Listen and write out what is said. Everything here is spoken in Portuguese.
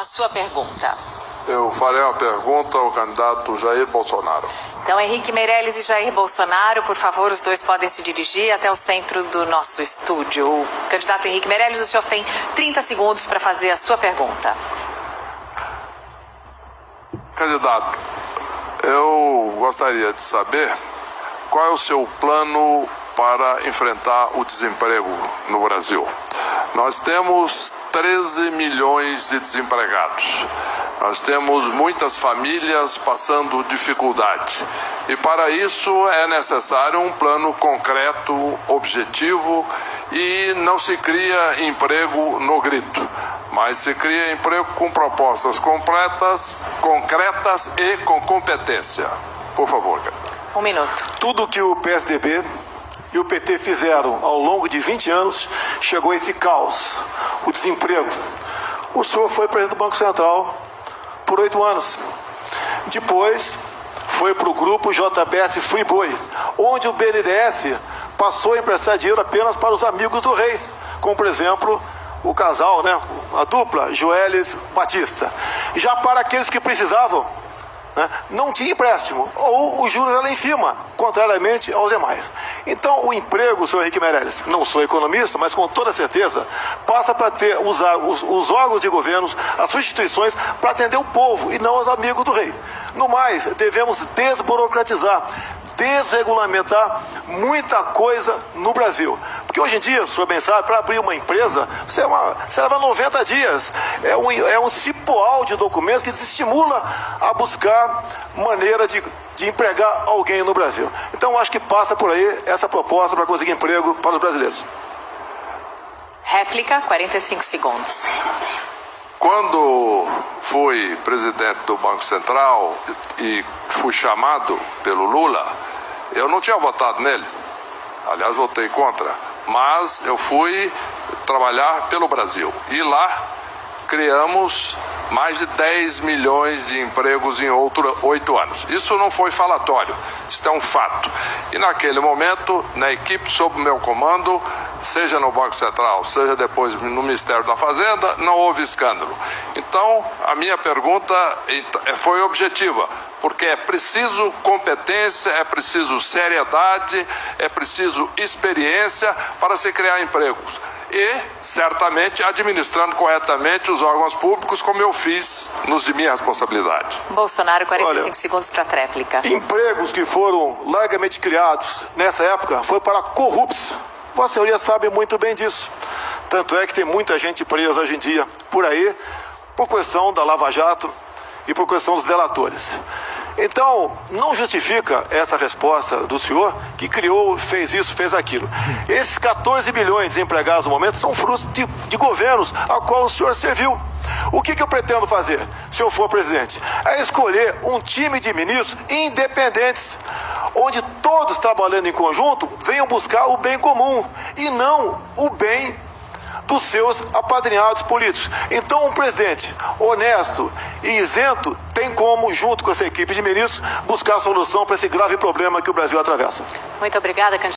a sua pergunta. Eu farei uma pergunta ao candidato Jair Bolsonaro. Então, Henrique Meirelles e Jair Bolsonaro, por favor, os dois podem se dirigir até o centro do nosso estúdio. O candidato Henrique Meirelles, o senhor tem 30 segundos para fazer a sua pergunta. Candidato, eu gostaria de saber qual é o seu plano para enfrentar o desemprego no Brasil. Nós temos 13 milhões de desempregados. Nós temos muitas famílias passando dificuldade. E para isso é necessário um plano concreto, objetivo, e não se cria emprego no grito, mas se cria emprego com propostas concretas e com competência. Por favor, candidato. Um minuto. Tudo que o PSDB e o PT fizeram ao longo de 20 anos chegou a esse caos, o desemprego. O senhor foi presidente do Banco Central por 8 anos. Depois foi para o grupo JBS Friboi, onde o BNDES passou a emprestar dinheiro apenas para os amigos do rei, como por exemplo o casal, a dupla Joelis Batista. Já para aqueles que precisavam, não tinha empréstimo, ou os juros eram em cima, contrariamente aos demais. Então, o emprego, senhor Henrique Meirelles, não sou economista, mas com toda certeza, passa para usar os órgãos de governo, as suas instituições, para atender o povo e não os amigos do rei. No mais, devemos desburocratizar, desregulamentar muita coisa no Brasil. Porque hoje em dia, o senhor bem sabe, para abrir uma empresa, você leva 90 dias. É um cipoal de documentos que desestimula a buscar maneira de empregar alguém no Brasil. Então, acho que passa por aí essa proposta para conseguir emprego para os brasileiros. Réplica, 45 segundos. Quando fui presidente do Banco Central e fui chamado pelo Lula, eu não tinha votado nele. Aliás, votei contra. Mas eu fui trabalhar pelo Brasil. E lá criamos mais de 10 milhões de empregos em 8 anos. Isso não foi falatório, isso é um fato. E naquele momento, na equipe sob meu comando, seja no Banco Central, seja depois no Ministério da Fazenda, não houve escândalo. Então, a minha pergunta foi objetiva, porque é preciso competência, é preciso seriedade, é preciso experiência para se criar empregos. E, certamente, administrando corretamente os órgãos públicos, como eu fiz nos de minha responsabilidade. Bolsonaro, 45 segundos para a tréplica. Empregos que foram largamente criados nessa época foi para corruptos. Vossa Senhoria sabe muito bem disso. Tanto é que tem muita gente presa hoje em dia por aí, por questão da Lava Jato e por questão dos delatores. Então, não justifica essa resposta do senhor que criou, fez isso, fez aquilo. Esses 14 bilhões de desempregados no momento são frutos de governos a qual o senhor serviu. O que eu pretendo fazer, se eu for presidente? É escolher um time de ministros independentes, onde todos trabalhando em conjunto venham buscar o bem comum e não o bem dos seus apadrinhados políticos. Então, um presidente honesto e isento tem como, junto com essa equipe de ministros, buscar a solução para esse grave problema que o Brasil atravessa. Muito obrigada, candidato.